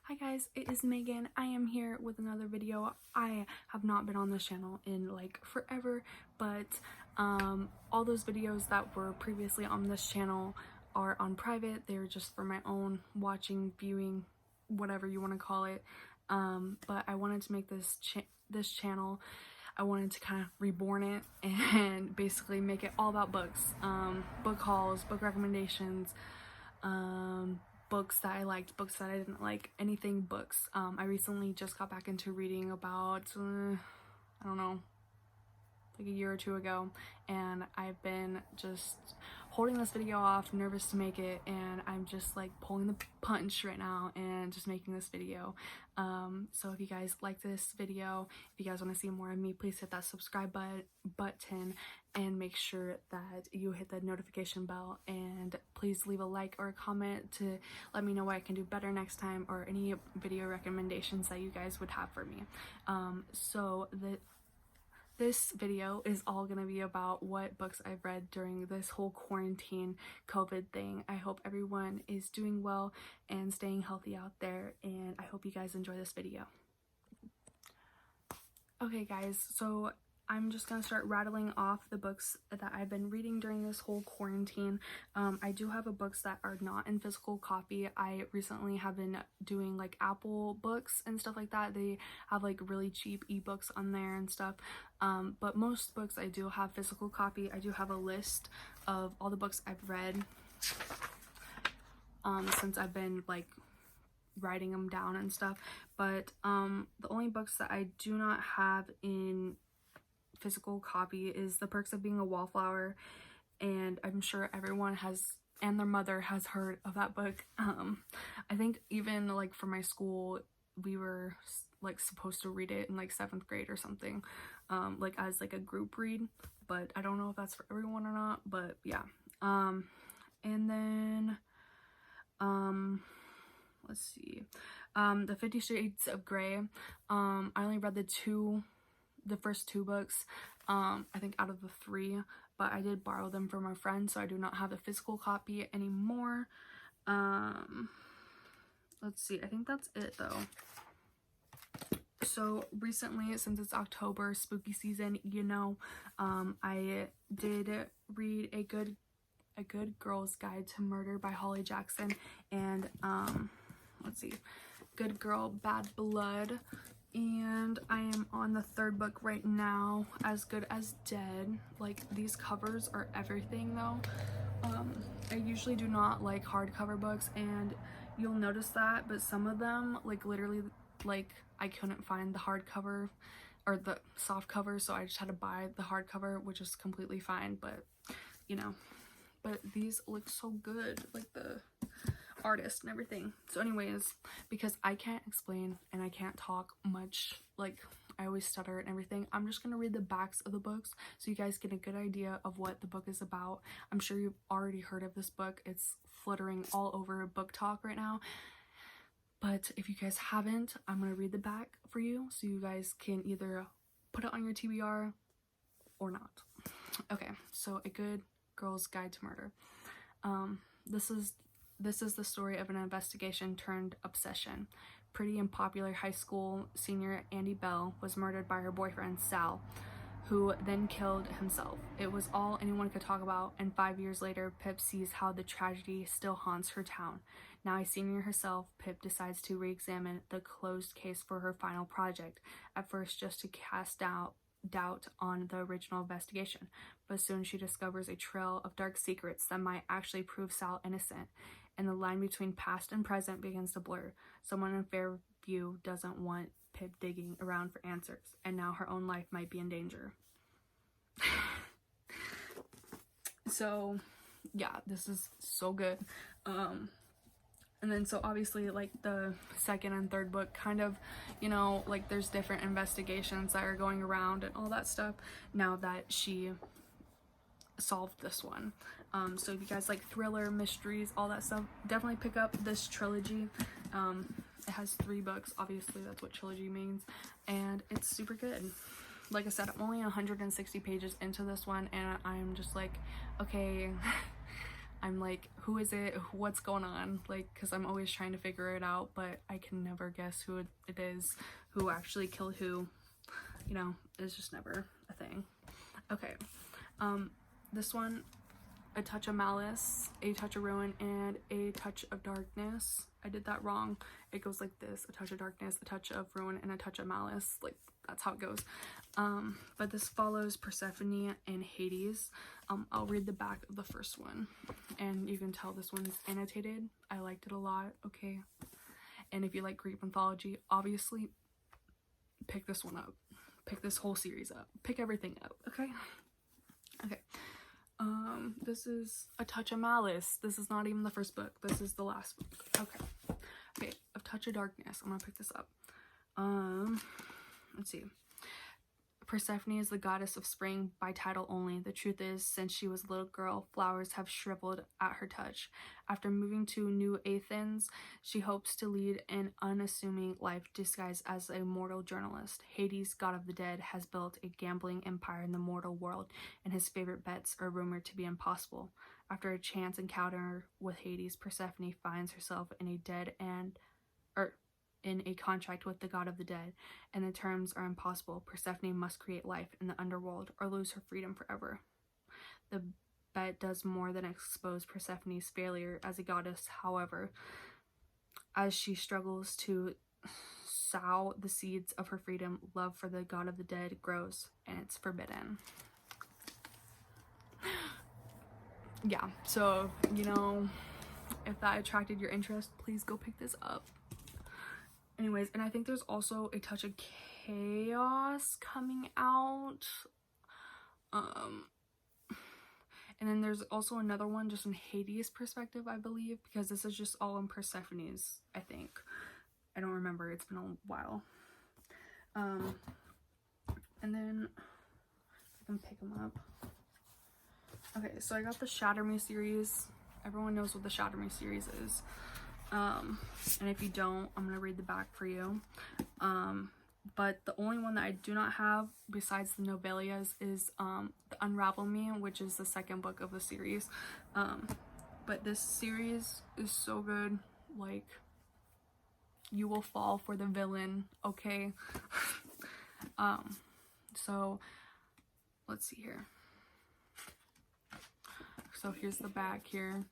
Hi guys, it is Megan. I am here with another video. I have not been on this channel in like forever, but all those videos that were previously on this channel are on private. They're just for my own watching, viewing, whatever you want to call it. But I wanted to make this channel. I wanted to kind of reborn it and basically make it all about books, book hauls, book recommendations, books that I liked, books that I didn't like, anything books. I recently just got back into reading about, I don't know, like a year or two ago, and I've been just holding this video off, nervous to make it, and I'm just like pulling the punch right now and just making this video. So if you guys like this video, if you guys want to see more of me, please hit that subscribe button and make sure that you hit the notification bell, and please leave a like or a comment to let me know what I can do better next time, or any video recommendations that you guys would have for me. This video is all going to be about what books I've read during this whole quarantine COVID thing. I hope everyone is doing well and staying healthy out there, and I hope you guys enjoy this video. Okay guys, so I'm just going to start rattling off the books that I've been reading during this whole quarantine. I do have books that are not in physical copy. I recently have been doing like Apple books and stuff like that. They have like really cheap ebooks on there and stuff. But most books I do have physical copy. I do have a list of all the books I've read since I've been like writing them down and stuff. But the only books that I do not have in physical copy is The Perks of Being a Wallflower, and I'm sure everyone has, and their mother has, heard of that book. I think even like for my school, we were like supposed to read it in like 7th grade or something, like as like a group read, but I don't know if that's for everyone or not. But yeah, and then let's see, the 50 Shades of Grey. I only read the first two books, I think, out of the 3, but I did borrow them from a friend, so I do not have a physical copy anymore. Let's see, I think that's it though. So recently, since it's October, spooky season, you know, I did read a good Girl's Guide to Murder by Holly Jackson, and let's see, Good Girl, Bad Blood. And I am on the 3rd book right now, As Good as Dead. Like, these covers are everything though. I usually do not like hardcover books, and you'll notice that, but some of them, like, literally, like, I couldn't find the hardcover or the soft cover, so I just had to buy the hardcover, which is completely fine, but you know. But these look so good, like the artist and everything. So anyways, because I can't explain and I can't talk much, like I always stutter and everything, I'm just gonna read the backs of the books so you guys get a good idea of what the book is about. I'm sure you've already heard of this book. It's fluttering all over Book Talk right now, but if you guys haven't, I'm gonna read the back for you so you guys can either put it on your TBR or not. Okay, so A Good Girl's Guide to Murder. This is the story of an investigation turned obsession. Pretty and popular high school senior Andy Bell was murdered by her boyfriend Sal, who then killed himself. It was all anyone could talk about, and 5 years later, Pip sees how the tragedy still haunts her town. Now a senior herself, Pip decides to re-examine the closed case for her final project, at first just to cast doubt on the original investigation, but soon she discovers a trail of dark secrets that might actually prove Sal innocent, and the line between past and present begins to blur. Someone in Fairview doesn't want Pip digging around for answers, and now her own life might be in danger. So yeah, this is so good. And then so obviously, like, the 2nd and 3rd book kind of, you know, like there's different investigations that are going around and all that stuff now that she solved this one. So if you guys like thriller, mysteries, all that stuff, definitely pick up this trilogy. It has 3 books, obviously that's what trilogy means, and it's super good. Like I said, I'm only 160 pages into this one, and I'm just like, okay, I'm like, who is it? What's going on? Like, because I'm always trying to figure it out, but I can never guess who it is, who actually killed who. You know, it's just never a thing. Okay, this one, a touch of malice, a touch of ruin, and a touch of darkness. I did that wrong. It goes like this: a touch of darkness, a touch of ruin, and a touch of malice. Like, that's how it goes. But this follows Persephone and Hades. I'll read the back of the first one, and you can tell this one's annotated. I liked it a lot. Okay, and if you like Greek mythology, obviously pick this one up. Pick this whole series up. Pick everything up. Okay. This is a touch of malice. This is not even the first book. This is the last book. Okay, a touch of darkness. I'm gonna pick this up. Let's see. Persephone is the goddess of spring by title only. The truth is, since she was a little girl, flowers have shriveled at her touch. After moving to New Athens, she hopes to lead an unassuming life disguised as a mortal journalist. Hades, god of the dead, has built a gambling empire in the mortal world, and his favorite bets are rumored to be impossible. After a chance encounter with Hades, Persephone finds herself in a contract with the god of the dead, and the terms are impossible. Persephone must create life in the underworld or lose her freedom forever. The bet does more than expose Persephone's failure as a goddess, however, as she struggles to sow the seeds of her freedom, love for the god of the dead grows, and it's forbidden. Yeah, so, you know, if that attracted your interest, please go pick this up. Anyways, and I think there's also a touch of chaos coming out. And then there's also another one just in Hades' perspective, I believe, because this is just all in Persephone's, I think. I don't remember, it's been a while. And then I can pick them up. Okay, so I got the Shatter Me series. Everyone knows what the Shatter Me series is. And if you don't, I'm gonna read the back for you. But the only one that I do not have besides the Novelias is the Unravel Me, which is the second book of the series. But this series is so good. Like, you will fall for the villain, okay? So let's see here. So here's the back here.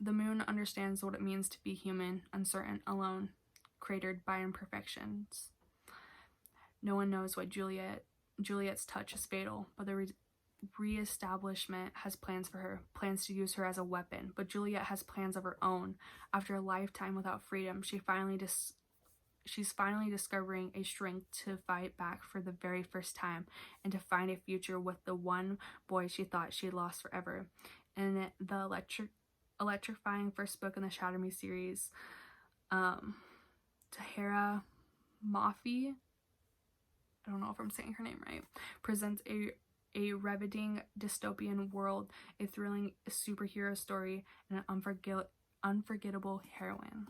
The moon understands what it means to be human, uncertain, alone, cratered by imperfections. No one knows what Juliet's touch is fatal, but the re-establishment has plans for her, plans to use her as a weapon. But Juliet has plans of her own. After a lifetime without freedom, she's finally discovering a strength to fight back for the very first time, and to find a future with the one boy she thought she'd lost forever. And the electrifying first book in the Shatter Me series, Tahira Mafi, I don't know if I'm saying her name right, presents a riveting dystopian world, a thrilling superhero story, and an unforgettable heroine.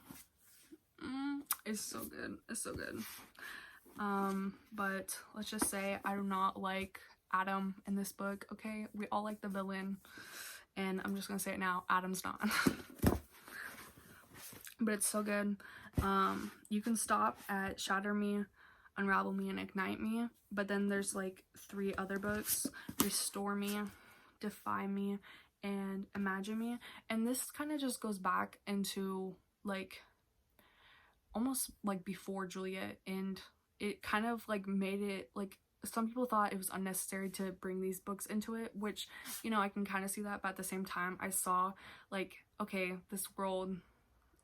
It's so good. It's so good. But let's just say I do not like Adam in this book, okay? We all like the villain, and I'm just gonna say it now, Adam's not. But it's so good. You can stop at Shatter Me, Unravel Me, and Ignite Me, but then there's like 3 other books: Restore Me, Defy Me, and Imagine Me. And this kind of just goes back into like almost like before Juliet, and it kind of like made it like, some people thought it was unnecessary to bring these books into it, which, you know, I can kind of see that, but at the same time I saw like, okay, this world,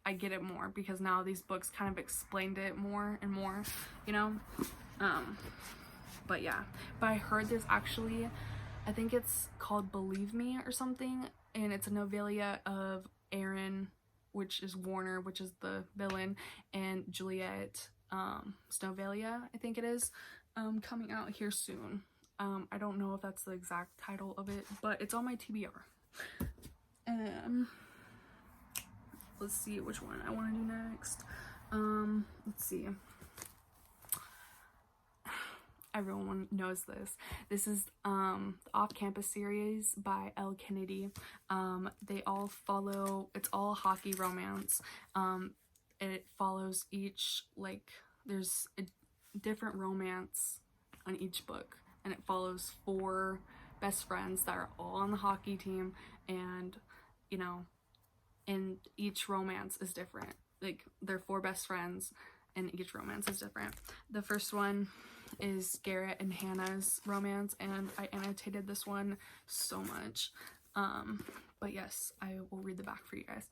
I get it more because now these books kind of explained it more and more, you know. But yeah, but I heard there's actually, I think it's called Believe Me or something, and it's a novella of Aaron, which is Warner, which is the villain, and Juliet, Snovelia, I think it is, coming out here soon. I don't know if that's the exact title of it, but it's on my TBR. Let's see which one I want to do next. Let's see. everyone knows this. This is the off-campus series by Elle Kennedy. They all follow, it's all hockey romance. It follows each, like, there's a different romance on each book, and it follows 4 best friends that are all on the hockey team, and, you know, and each romance is different. Like, they're 4 best friends, and each romance is different. The first one is Garrett and Hannah's romance, and I annotated this one so much. But yes, I will read the back for you guys.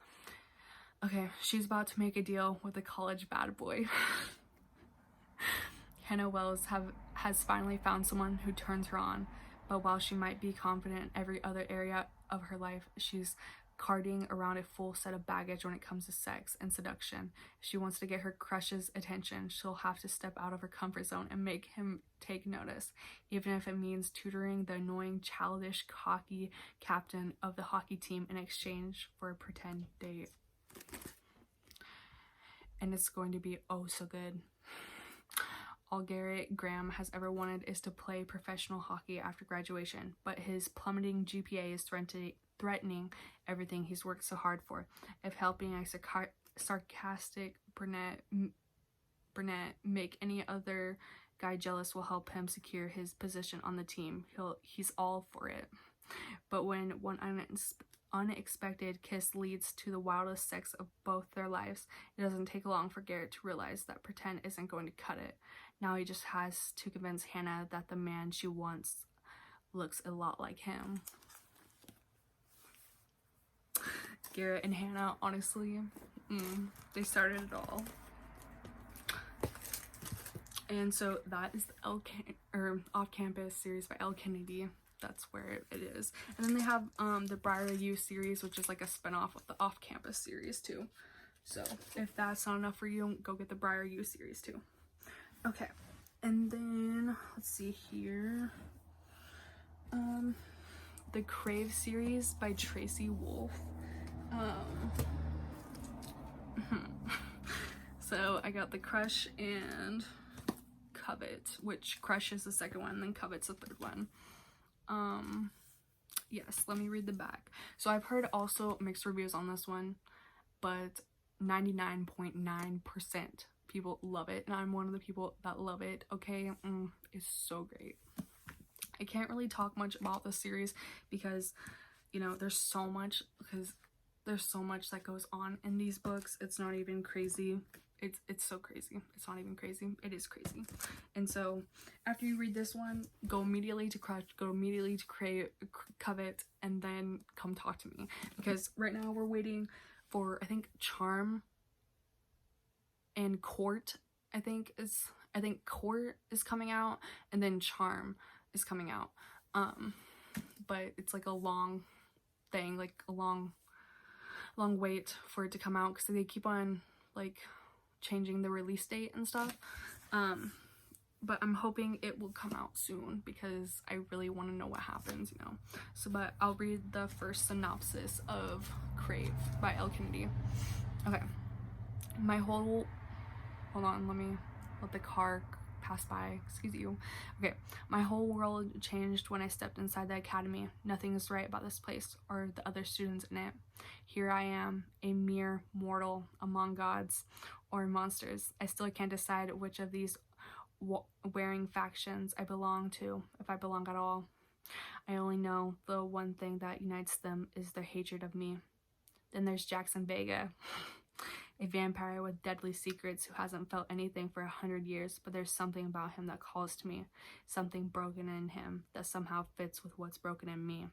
Okay, she's about to make a deal with a college bad boy. Hannah Wells has finally found someone who turns her on, but while she might be confident in every other area of her life, she's carting around a full set of baggage when it comes to sex and seduction. If she wants to get her crush's attention, she'll have to step out of her comfort zone and make him take notice, even if it means tutoring the annoying, childish, cocky captain of the hockey team in exchange for a pretend date. And it's going to be oh so good. All Garrett Graham has ever wanted is to play professional hockey after graduation, but his plummeting GPA is threatening everything he's worked so hard for. If helping a sarcastic brunette make any other guy jealous will help him secure his position on the team, he's all for it. But when one unexpected kiss leads to the wildest sex of both their lives, it doesn't take long for Garrett to realize that pretend isn't going to cut it. Now he just has to convince Hannah that the man she wants looks a lot like him. Garrett and Hannah, honestly, they started it all. And so that is the Off-Campus series by Elle Kennedy. That's where it is. And then they have the Briar U series, which is like a spinoff of the Off-Campus series too. So if that's not enough for you, go get the Briar U series too. Okay, and then let's see here. The Crave series by Tracy Wolf. So I got the Crush and Covet, which Crush is the second one, and then Covet's the third one. Yes, let me read the back. So I've heard also mixed reviews on this one, but 99.9% people love it, and I'm one of the people that love it. Okay, it's so great. I can't really talk much about the series because, you know, there's so much that goes on in these books. It's not even crazy. It's so crazy. It's not even crazy. It is crazy. And so after you read this one, go immediately to Crush, go immediately to Covet, and then come talk to me, because right now we're waiting for, I think, Charm and Court. I think Court is coming out, and then Charm is coming out. But it's like a long thing, like a long wait for it to come out, because they keep on like changing the release date and stuff. But I'm hoping it will come out soon, because I really want to know what happens, you know. So, but I'll read the first synopsis of Crave by Elle Kennedy. Okay. Hold on, let me let the car pass by, excuse you. Okay, my whole world changed when I stepped inside the academy. Nothing is right about this place or the other students in it. Here I am, a mere mortal among gods or monsters. I still can't decide which of these wearing factions I belong to, if I belong at all. I only know the one thing that unites them is their hatred of me. Then there's Jackson Vega, a vampire with deadly secrets who hasn't felt anything for 100 years, but there's something about him that calls to me, something broken in him that somehow fits with what's broken in me,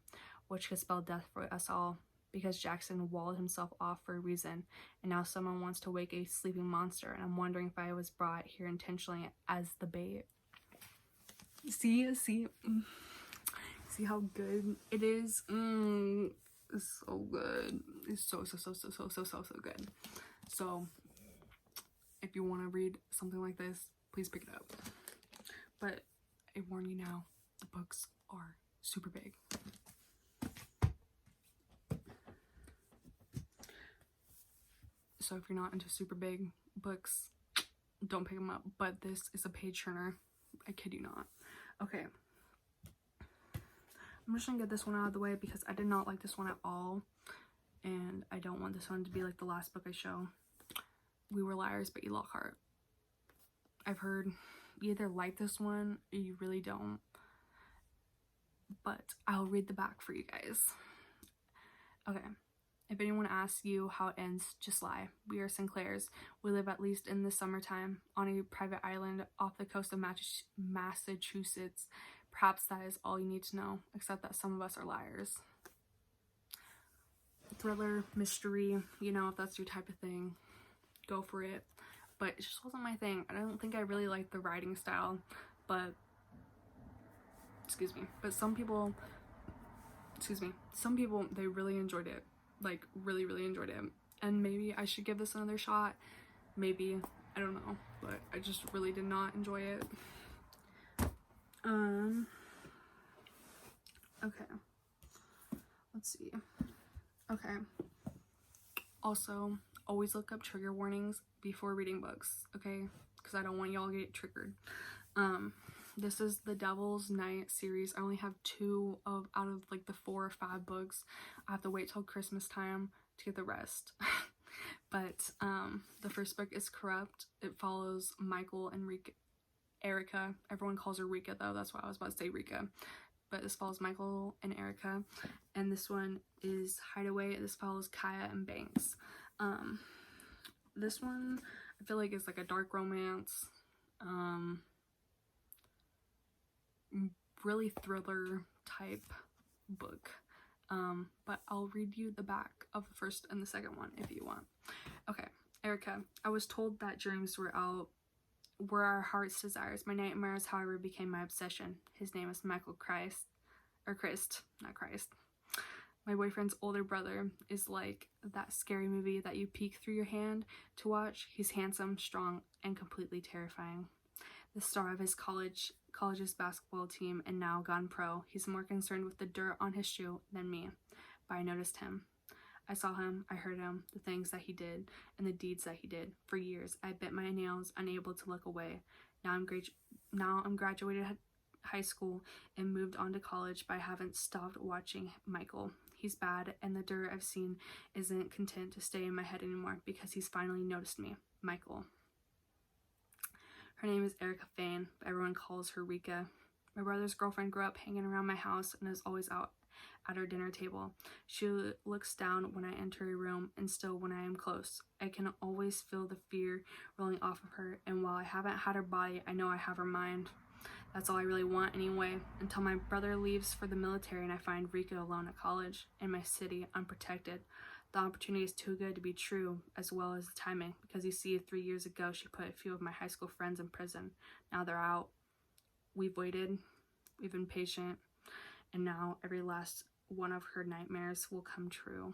which could spell death for us all, because Jackson walled himself off for a reason, and now someone wants to wake a sleeping monster, and I'm wondering if I was brought here intentionally as the bait. See how good it is? It's so good. It's so good. So if you want to read something like this, please pick it up. But I warn you now, the books are super big. So if you're not into super big books, don't pick them up. But this is a page turner. I kid you not. Okay. I'm just gonna get this one out of the way because I did not like this one at all. And I don't want this one to be like the last book I show. We Were Liars by E. Lockhart. I've heard you either like this one or you really don't. But I'll read the back for you guys. Okay. If anyone asks you how it ends, just lie. We are Sinclairs. We live, at least in the summertime, on a private island off the coast of Massachusetts. Perhaps that is all you need to know, except that some of us are liars. Thriller, mystery, you know, if that's your type of thing, go for it. But it just wasn't my thing. I don't think I really liked the writing style, but some people, they really enjoyed it. Like, really, really enjoyed it. And maybe I should give this another shot. Maybe. I don't know. But I just really did not enjoy it. Okay. Let's see. Okay. Also, always look up trigger warnings before reading books, okay? Because I don't want y'all to get triggered. This is the Devil's Night series. I only have 2 out of like the 4 or 5 books. I have to wait till Christmas time to get the rest. But the first book is Corrupt. It follows Michael and Erica. Everyone calls her Rika though. That's why I was about to say Rika. But this follows Michael and Erica. And this one is Hideaway. This follows Kaya and Banks. This one I feel like is like a dark romance. Really thriller type book. But I'll read you the back of the first and the second one if you want. Okay, Erica. I was told that dreams were our heart's desires. My nightmares, however, became my obsession. His name is Michael Christ. Not Christ. My boyfriend's older brother is like that scary movie that you peek through your hand to watch. He's handsome, strong, and completely terrifying. The star of his college's basketball team and now gone pro. He's more concerned with the dirt on his shoe than me. But I noticed him. I saw him, I heard him, the things that he did, and the deeds that he did. For years, I bit my nails, unable to look away. Now I'm graduated high school and moved on to college, but I haven't stopped watching Michael. He's bad, and the dirt I've seen isn't content to stay in my head anymore because he's finally noticed me. Michael. Her name is Erica Fane, but everyone calls her Rika. My brother's girlfriend grew up hanging around my house and is always out at our dinner table. She looks down when I enter a room, and still when I am close. I can always feel the fear rolling off of her, and while I haven't had her body, I know I have her mind. That's all I really want anyway, until my brother leaves for the military and I find Rika alone at college, in my city, unprotected. The opportunity is too good to be true, as well as the timing, because you see, 3 years ago she put a few of my high school friends in prison. Now they're out. We've waited, we've been patient, and now every last one of her nightmares will come true.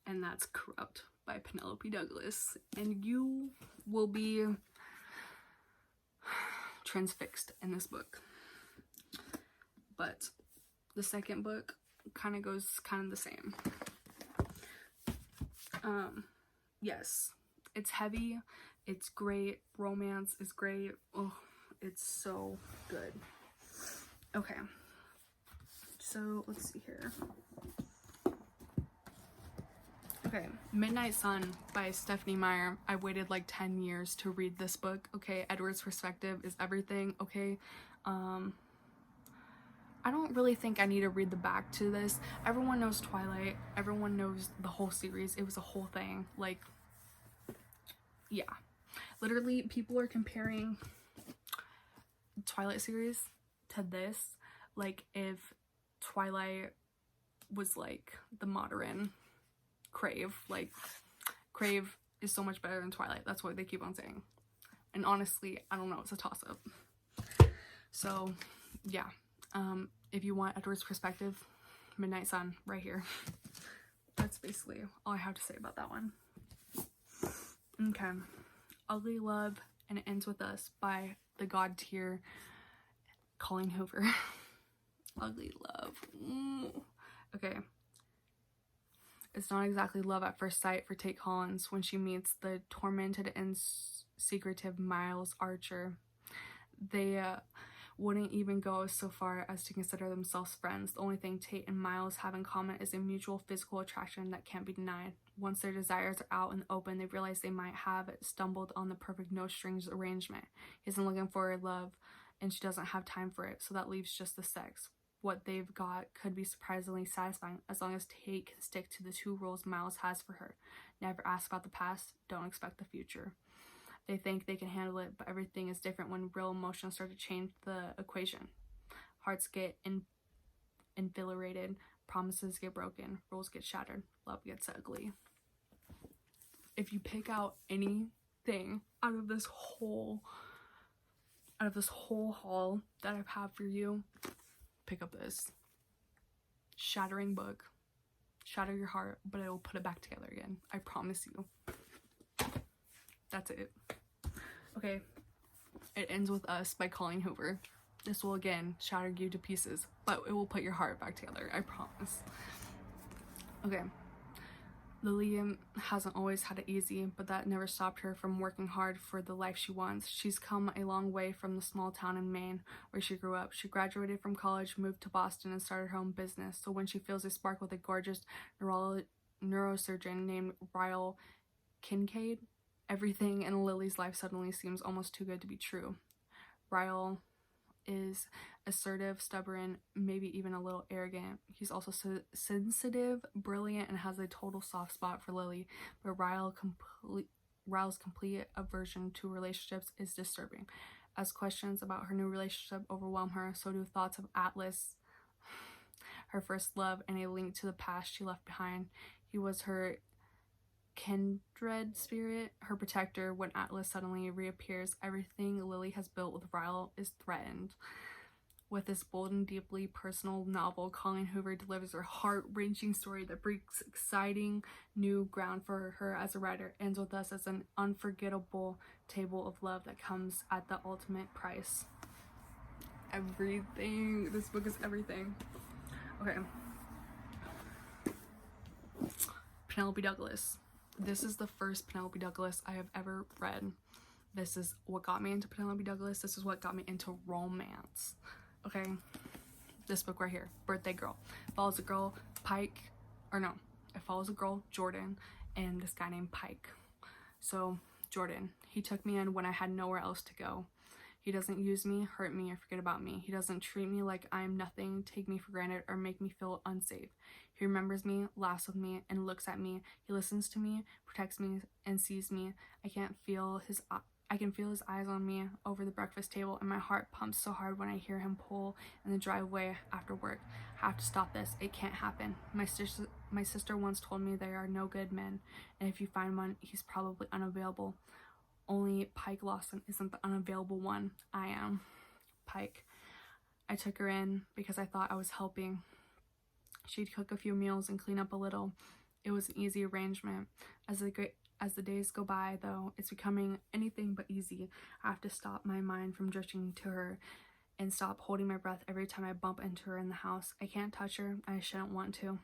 And that's Corrupt by Penelope Douglas. And you will be transfixed in this book. But the second book kind of goes the same. Yes, it's heavy, it's great, romance is great. Oh, it's so good. Okay, so let's see here. Okay, Midnight Sun by Stephanie Meyer. I waited like 10 years to read this book. Okay, Edward's perspective is everything. Okay, I don't really think I need to read the back to this. Everyone knows Twilight. Everyone knows the whole series. It was a whole thing. Like, yeah. Literally, people are comparing Twilight series to this. Like, if Twilight was like the modern Crave. Like, Crave is so much better than Twilight. That's what they keep on saying. And honestly, I don't know. It's a toss-up. So, yeah. If you want Edward's perspective, Midnight Sun, right here. That's basically all I have to say about that one. Okay. Ugly Love and It Ends With Us by the God tier Colleen Hoover. Ugly Love. Okay. It's not exactly love at first sight for Tate Collins when she meets the tormented and secretive Miles Archer. wouldn't even go so far as to consider themselves friends. The only thing Tate and Miles have in common is a mutual physical attraction that can't be denied. Once their desires are out in the open, they realize they might have stumbled on the perfect no-strings arrangement. He isn't looking for love, and she doesn't have time for it, so that leaves just the sex. What they've got could be surprisingly satisfying as long as Tate can stick to the 2 rules Miles has for her. Never ask about the past, don't expect the future. They think they can handle it, but everything is different when real emotions start to change the equation. Hearts get infiltrated, promises get broken, rules get shattered, love gets ugly. If you pick out anything out of this whole haul that I've had for you, pick up this. Shattering book. Shatter your heart, but it will put it back together again. I promise you. That's it. Okay. It ends with Us by Colleen Hoover. This will again shatter you to pieces, but it will put your heart back together. I promise. Okay. Lily hasn't always had it easy, but that never stopped her from working hard for the life she wants. She's come a long way from the small town in Maine where she grew up. She graduated from college, moved to Boston, and started her own business. So when she feels a spark with a gorgeous neurosurgeon named Ryle Kincaid, everything in Lily's life suddenly seems almost too good to be true. Ryle is assertive, stubborn, maybe even a little arrogant. He's also sensitive, brilliant, and has a total soft spot for Lily, but Ryle's complete aversion to relationships is disturbing. As questions about her new relationship overwhelm her, so do thoughts of Atlas, her first love, and a link to the past she left behind. He was her kindred spirit, her protector. When Atlas suddenly reappears, everything Lily has built with Ryle is threatened. With this bold and deeply personal novel, Colleen Hoover delivers a heart-wrenching story that breaks exciting new ground for her as a writer. Ends with Us as an unforgettable tale of love that comes at the ultimate price. Everything. This book is everything. Okay. Penelope Douglas. This is the first Penelope Douglas I have ever read. This is what got me into Penelope Douglas. This is what got me into romance. Okay, this book right here, Birthday Girl. It follows a girl, Jordan, and this guy named Pike. So, Jordan, he took me in when I had nowhere else to go. He doesn't use me, hurt me, or forget about me. He doesn't treat me like I am nothing, take me for granted, or make me feel unsafe. He remembers me, laughs with me, and looks at me. He listens to me, protects me, and sees me. I can feel his eyes on me over the breakfast table, and my heart pumps so hard when I hear him pull in the driveway after work. I have to stop this. It can't happen. My sister once told me there are no good men, and if you find one, he's probably unavailable. Only Pike Lawson isn't the unavailable one. I am. Pike. I took her in because I thought I was helping. She'd cook a few meals and clean up a little. It was an easy arrangement. As the days go by, though, it's becoming anything but easy. I have to stop my mind from drifting to her and stop holding my breath every time I bump into her in the house. I can't touch her. I shouldn't want to.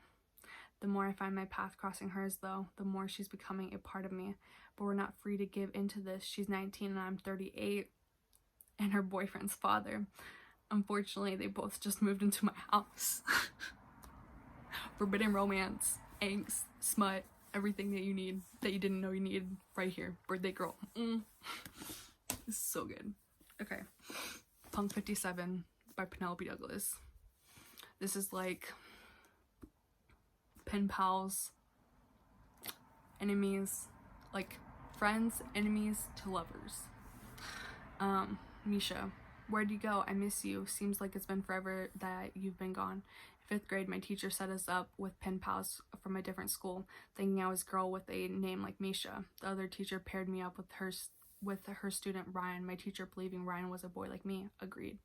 The more I find my path crossing hers, though, the more she's becoming a part of me. But we're not free to give into this. She's 19 and I'm 38, and her boyfriend's father. Unfortunately, they both just moved into my house. Forbidden romance, angst, smut, everything that you need, that you didn't know you needed, right here. Birthday Girl. This is so good. Okay. Punk 57 by Penelope Douglas. This is like pen pals, enemies, like friends, enemies to lovers. Misha, where'd you go? I miss you. Seems like it's been forever that you've been gone. In 5th grade, my teacher set us up with pen pals from a different school, thinking I was a girl with a name like Misha. The other teacher paired me up with her student Ryan. My teacher, believing Ryan was a boy like me, agreed.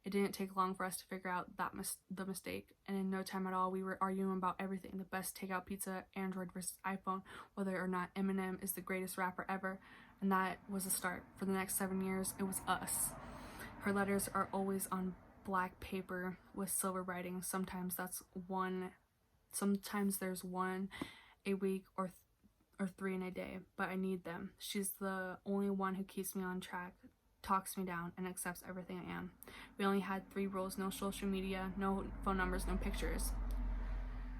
It didn't take long for us to figure out the mistake, and in no time at all, we were arguing about everything: the best takeout pizza, Android versus iPhone, whether or not Eminem is the greatest rapper ever, and that was the start. For the next 7 years, it was us. Her letters are always on black paper with silver writing. Sometimes there's one a week or 3 in a day, but I need them. She's the only one who keeps me on track. talks me down and accepts everything I am. We only had 3 rules: no social media, no phone numbers, no pictures.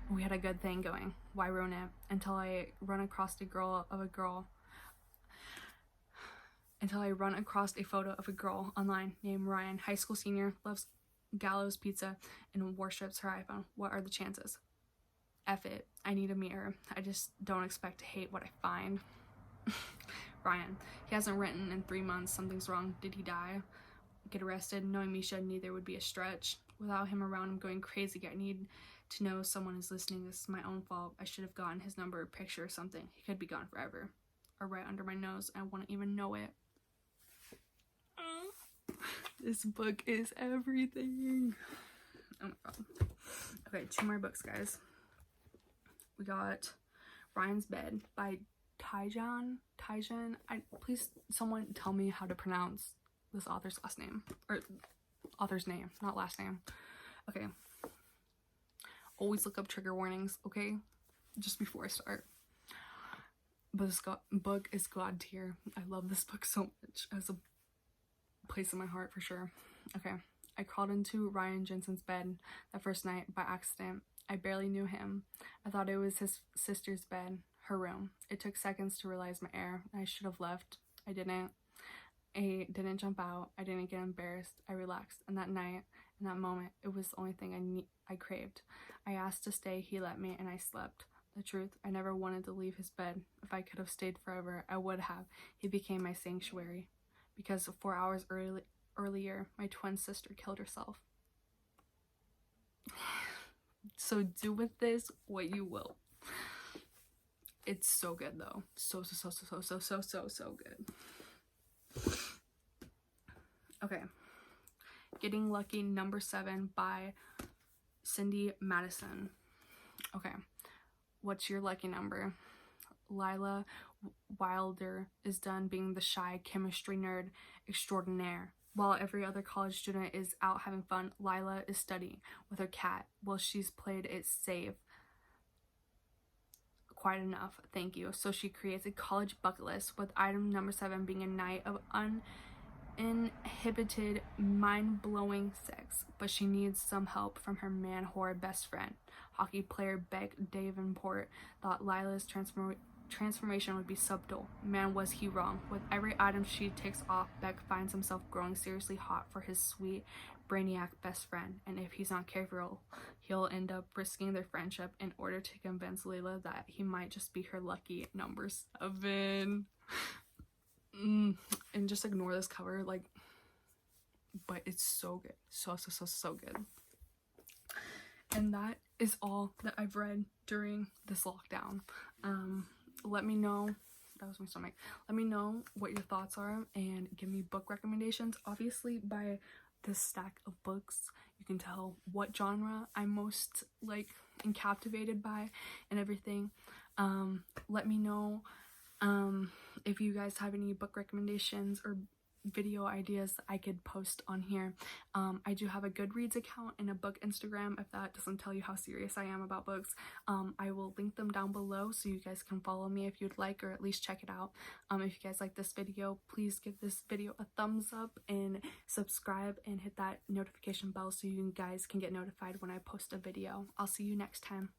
We had a good thing going. Why ruin it? Until I run across a photo of a girl online named Ryan, high school senior, loves Gallows Pizza, and worships her iPhone. What are the chances? F it. I need a mirror. I just don't expect to hate what I find. Ryan. He hasn't written in 3 months. Something's wrong. Did he die? Get arrested? Knowing Misha, neither would be a stretch. Without him around, I'm going crazy. I need to know someone is listening. This is my own fault. I should have gotten his number, picture, or something. He could be gone forever. Or right under my nose. I wouldn't even know it. This book is everything. Oh my god. Okay, 2 more books, guys. We got Ryan's Bed by Tyjan. Please, someone tell me how to pronounce this author's last name. Or author's name, not last name. Okay. Always look up trigger warnings, okay? Just before I start. But this book is God tier. I love this book so much. It has a place in my heart for sure. Okay. I crawled into Ryan Jensen's bed that first night by accident. I barely knew him. I thought it was his sister's bed, her room. It took seconds to realize my error. I should have left. I didn't jump out. I didn't get embarrassed. I relaxed. And that night, in that moment, it was the only thing I craved. I asked to stay. He let me, and I slept. The truth, I never wanted to leave his bed. If I could have stayed forever, I would have. He became my sanctuary. Because 4 hours earlier, my twin sister killed herself. So do with this what you will. It's so good though. So good. Okay. Getting Lucky, number 7 by Cindy Madison. Okay. What's your lucky number? Lila Wilder is done being the shy chemistry nerd extraordinaire. While every other college student is out having fun, Lila is studying with her cat. Well, she's played it safe quite enough, thank you. So she creates a college bucket list, with item number 7 being a night of uninhibited, mind-blowing sex. But she needs some help from her man-whore best friend. Hockey player Beck Davenport thought Lila's transformation would be subtle. Man, was he wrong. With every item she takes off, Beck finds himself growing seriously hot for his sweet, brainiac best friend. And if he's not careful, he'll end up risking their friendship in order to convince Layla that he might just be her lucky number 7. And just ignore this cover, like, but it's so good. So good. And that is all that I've read during this lockdown. Let me know, that was my stomach, let me know what your thoughts are and give me book recommendations. Obviously, by this stack of books, you can tell what genre I'm most like and captivated by and everything. Let me know if you guys have any book recommendations or video ideas I could post on here. I do have a Goodreads account and a book Instagram, if that doesn't tell you how serious I am about books. I will link them down below so you guys can follow me if you'd like, or at least check it out. If you guys like this video, please give this video a thumbs up and subscribe and hit that notification bell so you guys can get notified when I post a video. I'll see you next time.